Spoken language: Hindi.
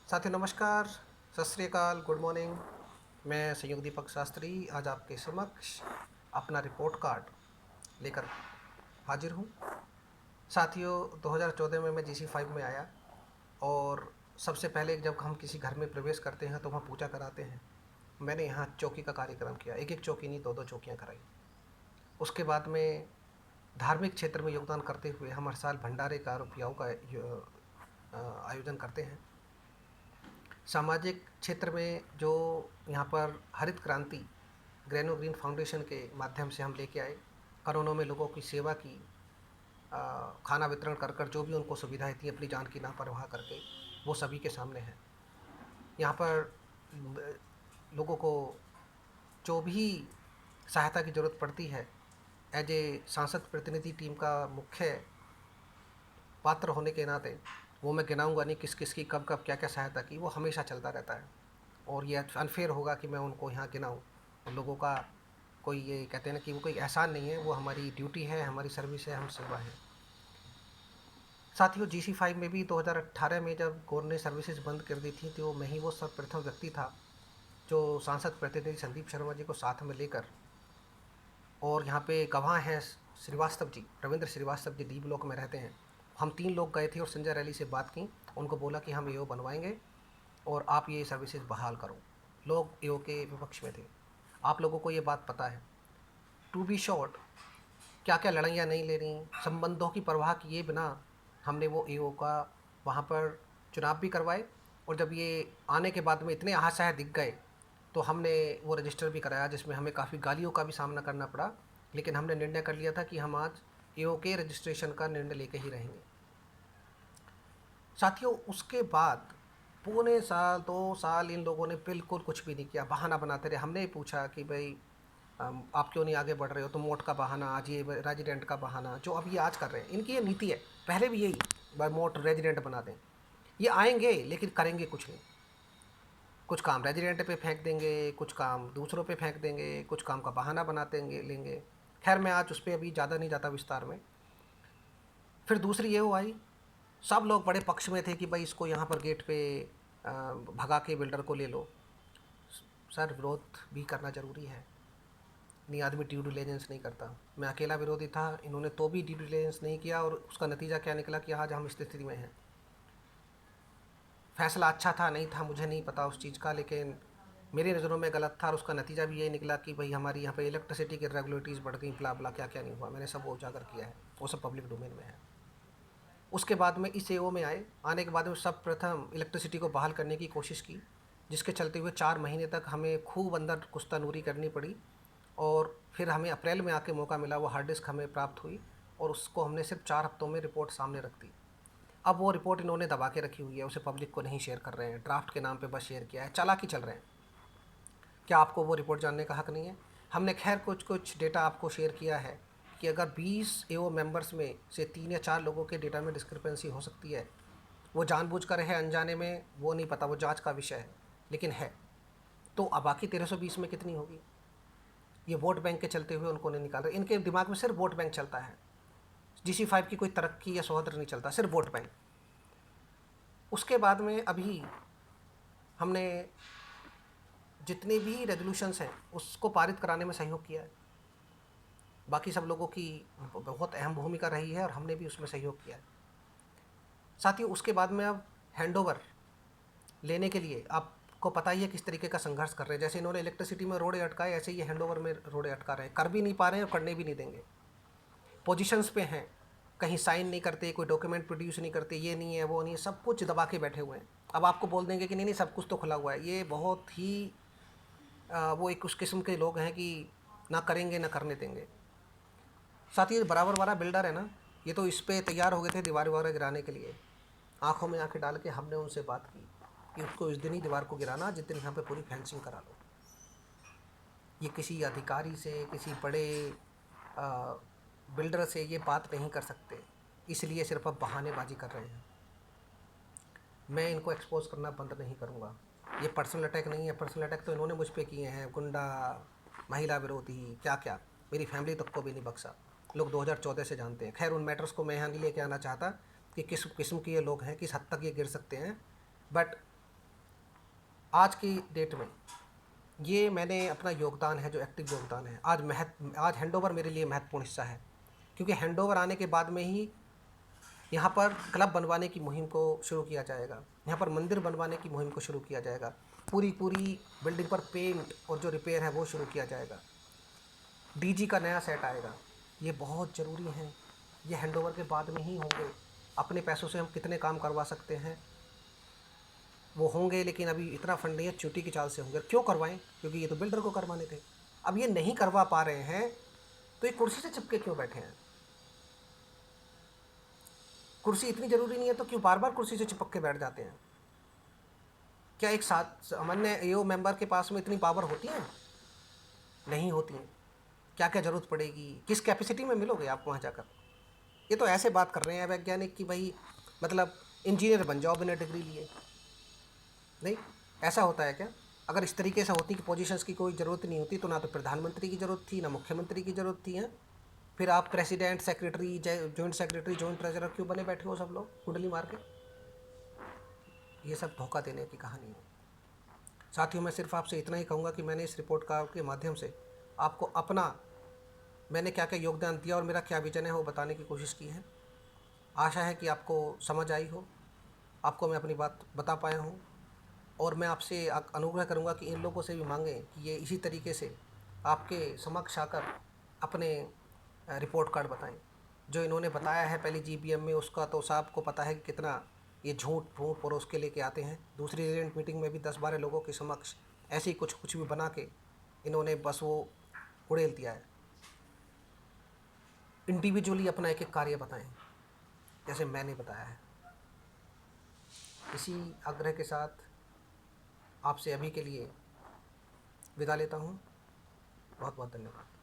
साथियों नमस्कार, सत श्री अकाल, गुड मॉर्निंग। मैं संयोग दीपक शास्त्री आज आपके समक्ष अपना रिपोर्ट कार्ड लेकर हाजिर हूँ। साथियों 2014 में मैं GC5 में आया और सबसे पहले जब हम किसी घर में प्रवेश करते हैं तो वहाँ पूजा कराते हैं। मैंने यहाँ चौकी का कार्यक्रम किया, एक एक चौकी नहीं, दो दो चौकियाँ कराई। उसके बाद में धार्मिक क्षेत्र में योगदान करते हुए हम हर साल भंडारे का और पियाऊ का आयोजन करते हैं। सामाजिक क्षेत्र में जो यहाँ पर हरित क्रांति ग्रेनो ग्रीन फाउंडेशन के माध्यम से हम लेके आए, कोरोना में लोगों की सेवा की, खाना वितरण कर कर जो भी उनको सुविधाएं थी अपनी जान की ना परवाह करके, वो सभी के सामने है। यहाँ पर लोगों को जो भी सहायता की ज़रूरत पड़ती है, एज ए सांसद प्रतिनिधि टीम का मुख्य पात्र होने के नाते वो मैं गिनाऊंगा नहीं किस किस की कब कब क्या क्या सहायता की, वो हमेशा चलता रहता है। और ये अनफेयर होगा कि मैं उनको यहाँ गिनाऊँ। उन लोगों का कोई, ये कहते हैं ना कि वो कोई एहसान नहीं है, वो हमारी ड्यूटी है, हमारी सर्विस है, हम सेवा है। साथियों GC5 में भी 2018 में जब गौर ने सर्विसेज बंद कर दी थी तो मैं ही वो सर्वप्रथम व्यक्ति था जो सांसद प्रतिनिधि संदीप शर्मा जी को साथ में लेकर, और यहाँ पे गवाह हैं श्रीवास्तव जी, रविंद्र श्रीवास्तव जी डी ब्लॉक में रहते हैं। हम 3 लोग गए थे और संजय रैली से बात की, उनको बोला कि हम EO बनवाएंगे और आप ये सर्विसेज बहाल करो। लोग EO के विपक्ष में थे। आप लोगों को ये बात पता है। टू बी शॉर्ट, क्या क्या लड़ाइयाँ नहीं ले रही, संबंधों की परवाह किए बिना हमने वो EO का वहाँ पर चुनाव भी करवाए। और जब ये आने के बाद में इतने असहाय दिख गए तो हमने वो रजिस्टर भी कराया, जिसमें हमें काफ़ी गालियों का भी सामना करना पड़ा, लेकिन हमने निर्णय कर लिया था कि हम आज EO के रजिस्ट्रेशन का निर्णय लेके ही रहेंगे। साथियों उसके बाद पौने साल 2 साल इन लोगों ने बिल्कुल कुछ भी नहीं किया, बहाना बनाते रहे। हमने पूछा कि भाई आप क्यों नहीं आगे बढ़ रहे हो, तो मोट का बहाना, आज ये रेजिडेंट का बहाना, जो अब ये आज कर रहे हैं, इनकी ये नीति है। पहले भी यही मोट रेजिडेंट बना दें, ये आएंगे लेकिन करेंगे कुछ नहीं। कुछ काम रेजिडेंट पे फेंक देंगे, कुछ काम दूसरों पे फेंक देंगे, कुछ काम का बहाना बनाते लेंगे। खैर मैं आज उस पर अभी ज़्यादा नहीं जाता विस्तार में। फिर दूसरी ये आई, सब लोग बड़े पक्ष में थे कि भाई इसको यहाँ पर गेट पे भगा के बिल्डर को ले लो। सर विरोध भी करना ज़रूरी है, नहीं आदमी ड्यू डिलिजेंस नहीं करता। मैं अकेला विरोधी था, इन्होंने तो भी ड्यू डिलिजेंस नहीं किया और उसका नतीजा क्या निकला कि आज हम इस स्थिति में हैं। फैसला अच्छा था नहीं था मुझे नहीं पता उस चीज़ का, लेकिन मेरी नज़रों में गलत था और उसका नतीजा भी ये निकला कि भाई हमारी यहाँ पे इलेक्ट्रिसिटी की रेगुलेटरीज बढ़ गई, ब्ला ब्ला क्या क्या नहीं हुआ, मैंने सब वो उजागर किया है, वो सब पब्लिक डोमेन में है। उसके बाद में इस AO में आने के बाद में सब प्रथम इलेक्ट्रिसिटी को बहाल करने की कोशिश की, जिसके चलते हुए 4 महीने तक हमें खूब अंदर कुश्तानूरी करनी पड़ी। और फिर हमें अप्रैल में आके मौका मिला, वो हार्ड डिस्क हमें प्राप्त हुई और उसको हमने सिर्फ 4 हफ्तों में रिपोर्ट सामने रख दी। अब वो रिपोर्ट इन्होंने दबा के रखी हुई है, उसे पब्लिक को नहीं शेयर कर रहे हैं, ड्राफ्ट के नाम पे बस शेयर किया है, चालाकी चल रहे हैं। क्या आपको वो रिपोर्ट जानने का हक नहीं है? हमने खैर कुछ कुछ डेटा आपको शेयर किया है कि अगर 20 AO मेंबर्स में से 3 या 4 लोगों के डेटा में डिस्क्रिपेंसी हो सकती है, वो जानबूझकर है अनजाने में, वो नहीं पता, वो जांच का विषय है, लेकिन है। तो अब बाकी 1320 में कितनी होगी? ये वोट बैंक के चलते हुए उनको नहीं निकाल रहे, इनके दिमाग में सिर्फ वोट बैंक चलता है। GC5 की कोई तरक्की या सौहार्द नहीं चलता, सिर्फ वोट बैंक। उसके बाद में अभी हमने जितने भी रेजोल्यूशंस हैं उसको पारित कराने में सहयोग किया है। बाकी सब लोगों की बहुत अहम भूमिका रही है और हमने भी उसमें सहयोग किया है। साथियों उसके बाद में अब हैंडओवर लेने के लिए आपको पता ही है किस तरीके का संघर्ष कर रहे हैं। जैसे इन्होंने इलेक्ट्रिसिटी में रोड़े अटकाए, ऐसे ही हैंडओवर में रोड़े अटका रहे हैं, कर भी नहीं पा रहे हैं और करने भी नहीं देंगे। पोजीशंस पे हैं, कहीं साइन नहीं करते, कोई डॉक्यूमेंट प्रोड्यूस नहीं करते, ये नहीं है वो नहीं है, सब कुछ दबा के बैठे हुए हैं। अब आपको बोल देंगे कि नहीं नहीं सब कुछ तो खुला हुआ है, ये बहुत ही वो एक उस किस्म के लोग हैं कि ना करेंगे ना करने देंगे। साथ ही बराबर वाला बिल्डर है ना, ये तो इस पर तैयार हो गए थे दीवार वगैरह गिराने के लिए। आंखों में आंखें डाल के हमने उनसे बात की कि उसको इस दिन ही दीवार को गिराना जिस दिन यहाँ पे पूरी फेंसिंग करा लो। ये किसी अधिकारी से, किसी बड़े बिल्डर से ये बात नहीं कर सकते, इसलिए सिर्फ अब बहानेबाजी कर रहे हैं। मैं इनको एक्सपोज करना बंद नहीं करूँगा। ये पर्सनल अटैक नहीं है, पर्सनल अटैक तो इन्होंने मुझ पर किए हैं, गुंडा, महिला विरोधी, क्या क्या, मेरी फैमिली तक को भी नहीं बख्शा। लोग 2014 से जानते हैं। खैर उन मैटर्स को मैं यहाँ नहीं लेके आना चाहता कि किस किस्म के ये लोग हैं, किस हद तक ये गिर सकते हैं, बट आज की डेट में ये मैंने अपना योगदान है जो एक्टिव योगदान है, आज हैंडओवर मेरे लिए महत्वपूर्ण हिस्सा है, क्योंकि हैंडओवर आने के बाद में ही यहाँ पर क्लब बनवाने की मुहिम को शुरू किया जाएगा, यहाँ पर मंदिर बनवाने की मुहिम को शुरू किया जाएगा, पूरी बिल्डिंग पर पेंट और जो रिपेयर है वो शुरू किया जाएगा, डीजी का नया सेट आएगा। ये बहुत ज़रूरी है, ये हैंडओवर के बाद में ही होंगे। अपने पैसों से हम कितने काम करवा सकते हैं वो होंगे, लेकिन अभी इतना फंड नहीं है, चोटी की चाल से होंगे। क्यों करवाएं? क्योंकि ये तो बिल्डर को करवाने थे। अब ये नहीं करवा पा रहे हैं तो ये कुर्सी से चिपके क्यों बैठे हैं? कुर्सी इतनी ज़रूरी नहीं है तो क्यों बार बार कुर्सी से चिपक के बैठ जाते हैं? क्या एक साथ सामान्य एओ मेंबर के पास में इतनी पावर होती है? नहीं होती है। क्या क्या ज़रूरत पड़ेगी, किस कैपेसिटी में मिलोगे आप वहाँ जाकर? ये तो ऐसे बात कर रहे हैं वैज्ञानिक कि भाई मतलब इंजीनियर बन जाओ बिना डिग्री लिए। नहीं, ऐसा होता है क्या? अगर इस तरीके से होती कि पोजीशंस की कोई ज़रूरत नहीं होती तो ना तो प्रधानमंत्री की ज़रूरत थी, ना मुख्यमंत्री की ज़रूरत थी। हैं फिर आप president, secretary, joint secretary, joint treasurer क्यों बने बैठे हो सब लोग कुंडली मार के? ये सब धोखा देने की कहानी है। साथियों, मैं सिर्फ आपसे इतना ही कहूँगा कि मैंने इस रिपोर्ट कार्ड के माध्यम से आपको अपना मैंने क्या क्या योगदान दिया और मेरा क्या विजन है वो बताने की कोशिश की है। आशा है कि आपको समझ आई हो, आपको मैं अपनी बात बता पाया हूँ, और मैं आपसे अनुग्रह करूँगा कि इन लोगों से भी मांगें कि ये इसी तरीके से आपके समक्ष आकर अपने रिपोर्ट कार्ड बताएं। जो इन्होंने बताया है पहली जीबीएम में, उसका तो साहब को पता है कि कितना ये झूठ फूट परोस के लेके आते हैं। दूसरी रेंट मीटिंग में भी 10-12 लोगों के समक्ष ऐसे ही कुछ भी बना के इन्होंने बस वो उड़ेल दिया है। इंडिविजुअली अपना एक एक कार्य बताएं जैसे मैंने बताया है। इसी आग्रह के साथ आपसे अभी के लिए विदा लेता हूँ। बहुत बहुत धन्यवाद।